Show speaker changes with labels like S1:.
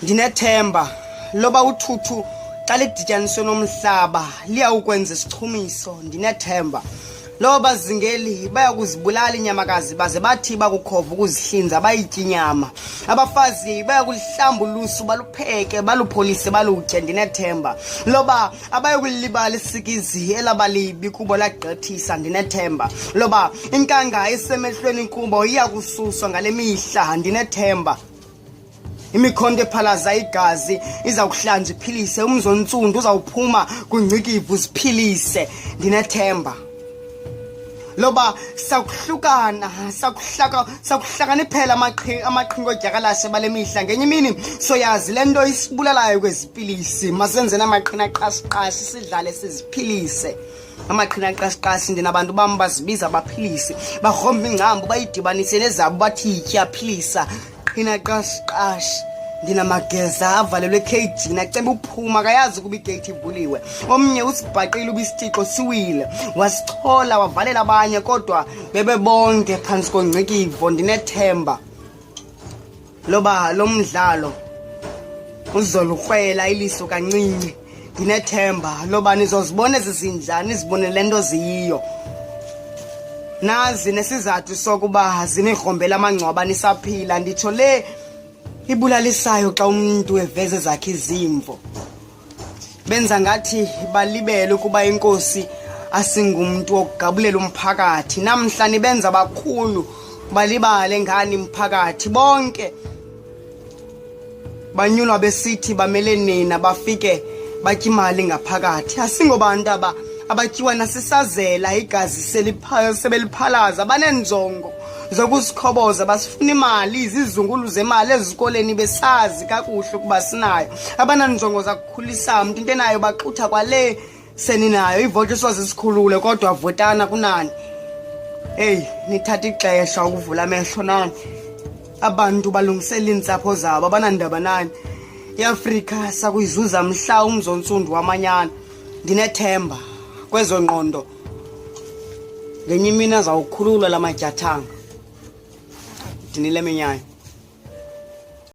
S1: Ndinethemba loba uthuthu xa lidityaniswe nomhlaba liyawukwenza isichumiso. Ndinethemba loba zingeli bayakuzibulala inyamakazi baze bathi bakukhova ukuzihlinza bayitye inyama. Abafazi bayakulihlamba ulusu balupheke balupholise balutye. Ndinethemba loba abayokulibala isikizi elabalibi kubo lagqithisa. Ndinethemba loba inkanga esemehlweni kubo iyakususwa ngale mihla. Ndinethemba imikhonto ephalaza igazi izawukuhlanja iphilise. Umzontsundu uzawuphuma kungcikivu ziphilise. Ndinethemba loba sakuhlukana sakuhlakaniphela amaqhinga odyakalase bale mihla. Ngenye imini soyazi le nto isibulalayo kwezipilisi masenze namaqhina aqasiqasi sidlale siziphilise. Amaqhina aqasiqasi ndinabantu bam bazibiza abaphilisi bagromba ingcambu bayidibanise nezabo bathi yityapilisa. Qhina aqasiqasi ndinamageza avalelwe ekhejini aceba uphuma akayazi ukuba igate ivuliwe. Omnye usibhaqile ubisitixo siwile wasichola wavalela abanye kodwa bebebonke phantsi kongcikivo. Ndinethemba loba lo mdlalo uzolukrwela iliso kancinci. Ndinethemba loba nizozibona ezizinjani nizibone le nto ziyiyo. Nazi nesizathu sokuba zinigrombela amangcwaba nisaphila. Nditsho le ibulalisayo xa umuntu eveze zakhe izimvo. Benza ngathi balibele ukuba inkosi asingumntu wokugabulela umphakathi. Namhla nibenza bakhulu balibale ngani umphakathi. Bonke banyulwa besithi bamele nina bafike batya imali ngaphakathi. Asingobantu abatyiwa nasisazela igazi sebeliphalaza. Banenjongo zokusikhoboza basifuna imali izizungulu zemali ezikoleni besazi kakuhle ukuba sinayo. Abananjongo zakukhulisa mntu into enayo baxutha kwale seninayo. Ivoto siwazizikhulule kodwa votana kunani. Nithatha ixesha ukuvula amehlo nani. Abantu balungisela iintsapho zabo abanandaba nani. iAfrika sakuyizuza mhla umzontsundu wamanyana. Ndinethemba kwezo ngqondo ngenye imini azawukhululwa la matyathanga. Dinile minyayo.